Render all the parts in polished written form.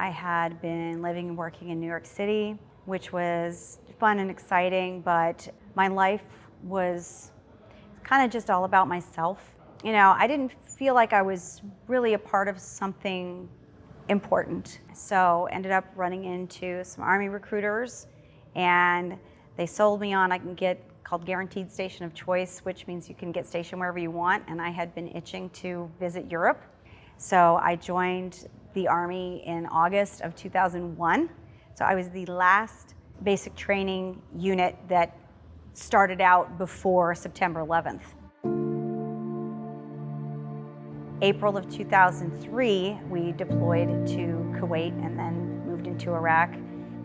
I had been living and working in New York City, which was fun and exciting, but my life was kind of just all about myself. You know, I didn't feel like I was really a part of something important. So ended up running into some Army recruiters, and they sold me on I can get called Guaranteed Station of Choice, which means you can get stationed wherever you want, and I had been itching to visit Europe. So I joined the Army in August of 2001. So I was the last basic training unit that started out before September 11th. April of 2003, we deployed to Kuwait and then moved into Iraq.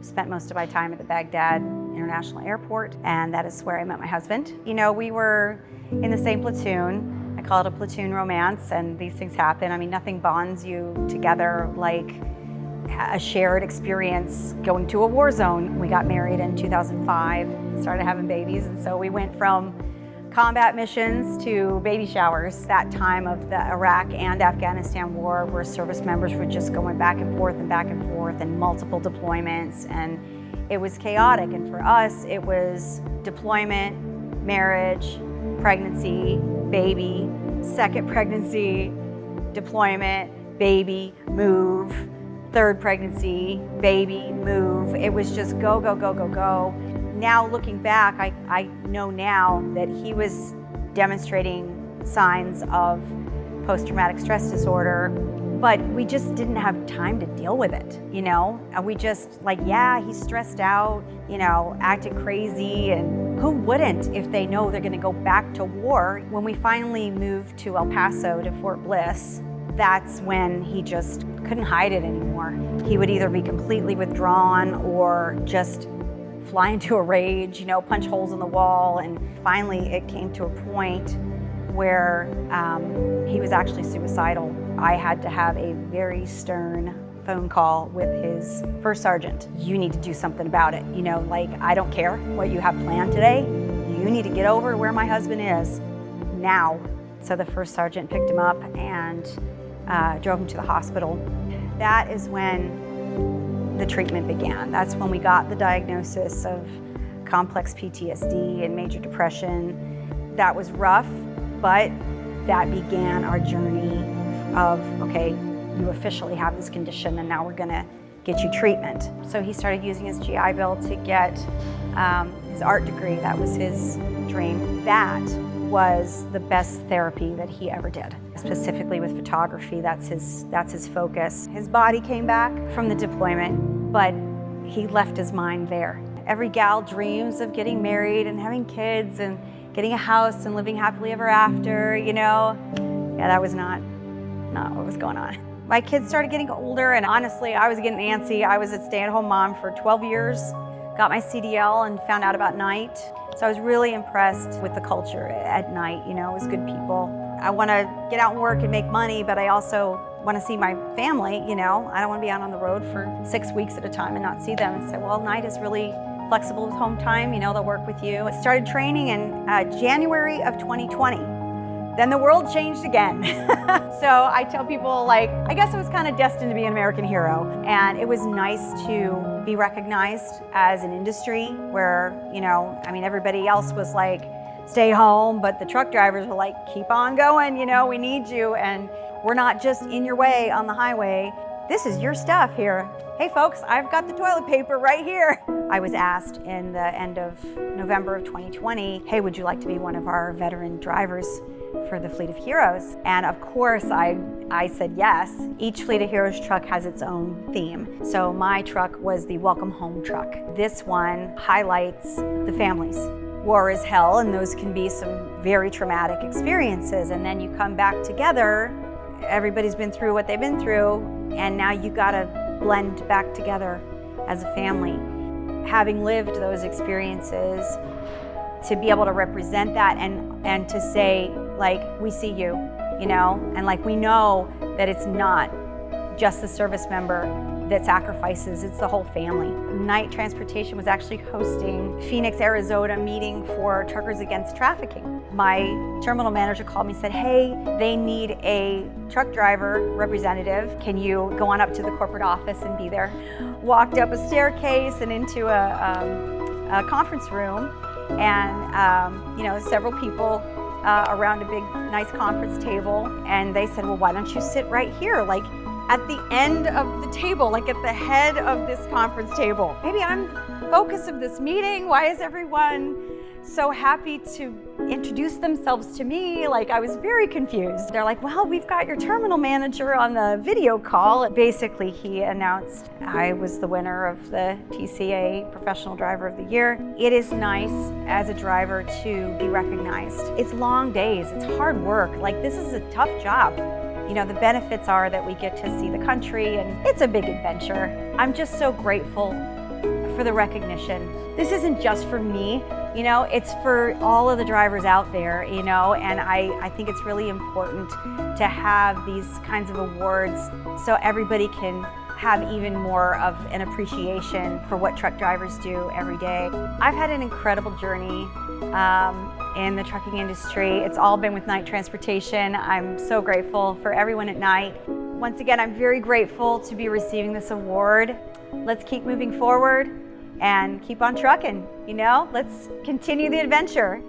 Spent most of my time at the Baghdad International Airport, and that is where I met my husband. You know, we were in the same platoon. I call it a platoon romance, and these things happen. I mean, nothing bonds you together like a shared experience going to a war zone. We got married in 2005, started having babies, and so we went from combat missions to baby showers. That time of the Iraq and Afghanistan war, where service members were just going back and forth and multiple deployments, and it was chaotic. And for us, it was deployment, marriage, pregnancy, baby, second pregnancy, deployment, baby, move, third pregnancy, baby, move. It was just go, go, go, go, go. Now looking back, I know now that he was demonstrating signs of post-traumatic stress disorder, but we just didn't have time to deal with it, you know? And we just yeah, he's stressed out, you know, acted crazy, and who wouldn't if they know they're gonna go back to war? When we finally moved to El Paso, to Fort Bliss, that's when he just couldn't hide it anymore. He would either be completely withdrawn or just fly into a rage, you know, punch holes in the wall. And finally it came to a point where he was actually suicidal. I had to have a very stern phone call with his first sergeant. You need to do something about it. You know, I don't care what you have planned today. You need to get over where my husband is now. So the first sergeant picked him up and drove him to the hospital. That is when the treatment began. That's when we got the diagnosis of complex PTSD and major depression. That was rough, but that began our journey of, okay, you officially have this condition and now we're gonna get you treatment. So he started using his GI Bill to get his art degree. That was his dream. That was the best therapy that he ever did, specifically with photography. That's his focus. His body came back from the deployment, but he left his mind there. Every gal dreams of getting married and having kids and getting a house and living happily ever after, you know? Yeah, that was not what was going on. My kids started getting older, and honestly, I was getting antsy. I was a stay-at-home mom for 12 years, got my CDL and found out about night. So I was really impressed with the culture at night. You know, it was good people. I want to get out and work and make money, but I also want to see my family, you know. I don't want to be out on the road for 6 weeks at a time and not see them and say, well, night is really flexible with home time, you know, they'll work with you. I started training in January of 2020. Then the world changed again. So I tell people, I guess I was kind of destined to be an American hero. And it was nice to be recognized as an industry where, you know, I mean, everybody else was stay home, but the truck drivers were keep on going, you know, we need you. And we're not just in your way on the highway. This is your stuff here. Hey folks, I've got the toilet paper right here. I was asked in the end of November of 2020, hey, would you like to be one of our veteran drivers for the Fleet of Heroes? And of course, I said yes. Each Fleet of Heroes truck has its own theme. So my truck was the Welcome Home truck. This one highlights the families. War is hell, and those can be some very traumatic experiences. And then you come back together, everybody's been through what they've been through, and now you gotta blend back together as a family. Having lived those experiences, to be able to represent that and to say, we see you, you know, and we know that it's not just the service member that sacrifices, it's the whole family. Knight Transportation was actually hosting Phoenix, Arizona meeting for Truckers Against Trafficking. My terminal manager called me and said, hey, they need a truck driver representative. Can you go on up to the corporate office and be there? Walked up a staircase and into a conference room, and several people around a big, nice conference table, and they said, well, why don't you sit right here, like at the end of the table, like at the head of this conference table. Maybe I'm the focus of this meeting. Why is everyone so happy to introduce themselves to me? Like, I was very confused. They're like, well, we've got your terminal manager on the video call. Basically, he announced I was the winner of the TCA Professional Driver of the Year. It is nice as a driver to be recognized. It's long days, it's hard work. Like, this is a tough job. The benefits are that we get to see the country, and it's a big adventure. I'm just so grateful for the recognition. This isn't just for me, it's for all of the drivers out there, and I think it's really important to have these kinds of awards so everybody can have even more of an appreciation for what truck drivers do every day. I've had an incredible journey in the trucking industry. It's all been with Knight Transportation. I'm so grateful for everyone at Knight. Once again, I'm very grateful to be receiving this award. Let's keep moving forward and keep on trucking, let's continue the adventure.